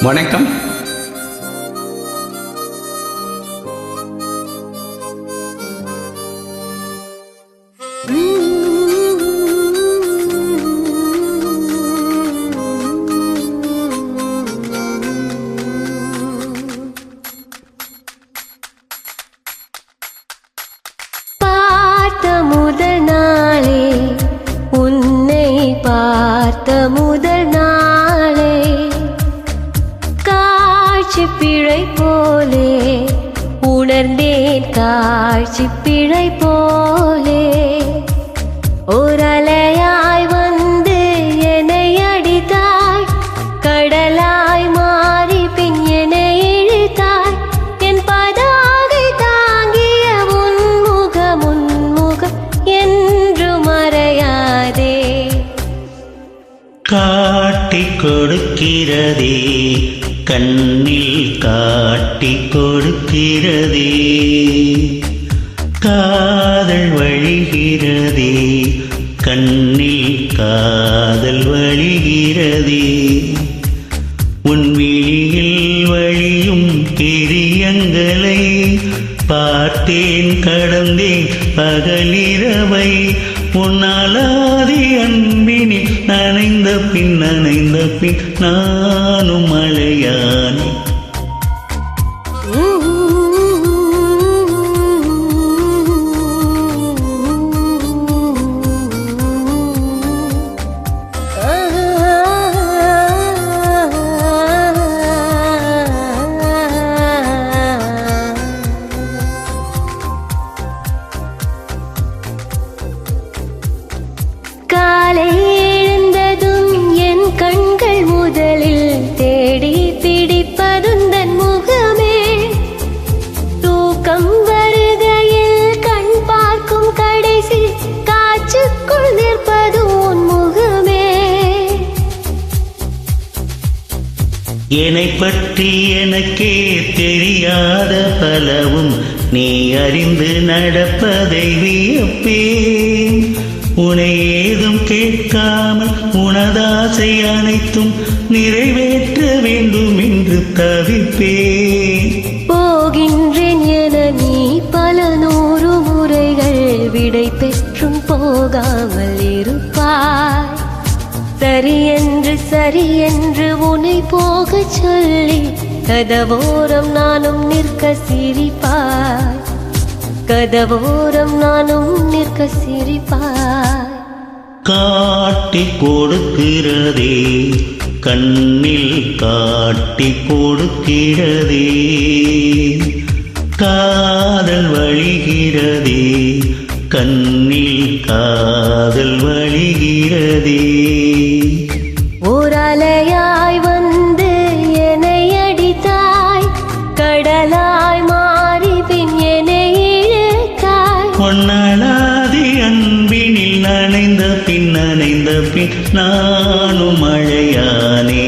வணக்கம். பார்த்த முதல் நாளே காட்சி பிழை போலே உணர்ந்தேன், காட்சி பிழை போலே ஓரலையாய் வந்து என்னை அடித்தாய், கடலாய் மாறி பின் என்னை இழுத்தாய். என் பதாகை தாங்கிய உன்முகம் என்று மறையாதே. காட்டிக் கொடுக்கிறதே கண்ணில் காட்டிக் கொடுக்கிறதே, காதல் வழிகிறதே கண்ணில் காதல் வழிகிறதே. உன் விழியில் வழியும் பிரியங்களை பார்த்தேன், கடந்தேன் பகலிரவை. உன்னாலாதி அன்பினில் நனைந்த பின் நானும் மழையானே. காலை எழுந்ததும் என் கண்கள் முதலில் தேடி பிடிப்பதுந்தன் முகமே. தூக்கம் வருகையில் கண் பார்க்கும் கடைசி காட்சிக்குள் நிற்பது உன் முகமே. என்னை பற்றி எனக்கே தெரியாத பலவும் நீ அறிந்து நடப்பதை வியப்பேன். உனை ஏதும் கேட்காமல் உனதாசை அனைத்தும் நிறைவேற்ற வேண்டும் என்று தவிப்பேன். போகின்றேன் என நீ பல 100 முறைகள் விடை பெற்றும் போகாமல் இருப்பாய். சரியென்று உன்னை போகச் சொல்லி கதவோரம் நானும் நிற்க சிரிப்பாய், கதவோரம் நானும் நிற்க சிரிப்பாய். காட்டிக் கொடுக்கிறதே கண்ணில் காட்டிக் கொடுக்கிறதே, காதல் வழிகிறதே கண்ணில் காதல் வழிகிறதே. ஓரலையாய் வந்து என்னை அடித்தாய், கடலாய் மாறி பின் என்னை இழுத்தாய். பொன்னலாதி அன்பினில் நனைந்த பின் நானும் மழையானே.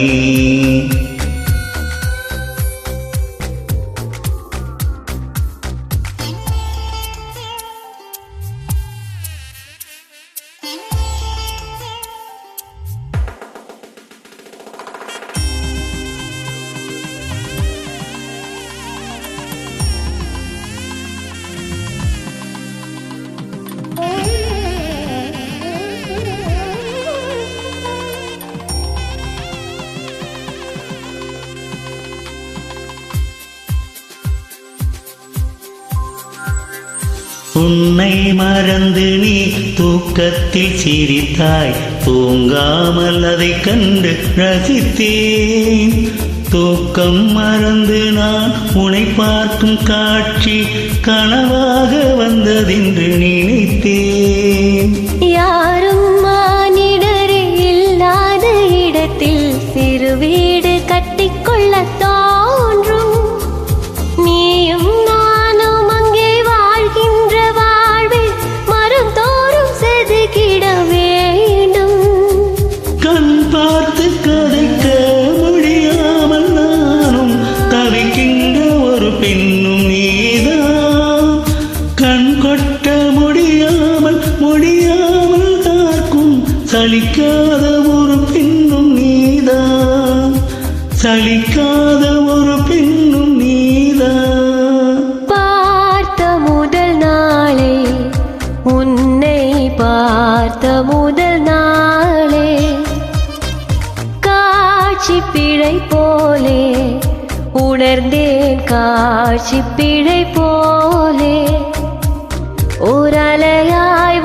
உன்னை மறந்து நீ தூக்கத்தில் சிரித்தாய், தூங்காமல் அதை கண்டு ரசித்தேன். தூக்கம் மறந்து நான் உன்னை பார்க்கும் காட்சி கனவாக வந்ததென்று நினைத்தேன். யாரும் மானிடரே இல்லாத இடத்தில் சிறு வீடு கட்டிக்கொள்ள தோன்றும். நீயும் நானும் அங்கே வாழ்கின்ற வாழ்வில் மரம் தோறும் செதுக்கிட வேண்டும். கண் பார்த்து கதைக்க முடியாமல் நானும் தவிக்கின்ற ஒரு பெண்ணும் நீதான். கண் கொட்ட முடியாமல் காக்கும் சலிக்காத ஒரு பெண்ணும் நீதான். சலிக்காத ஒரு பெண்ணும் நீதான். பார்த்த முதல் நாளே உன்னை பார்த்த முதல் நாளே காட்சி பிழை போலே உணர்ந்தேன் காட்சி பிழை போலே ஓர் அலையாய்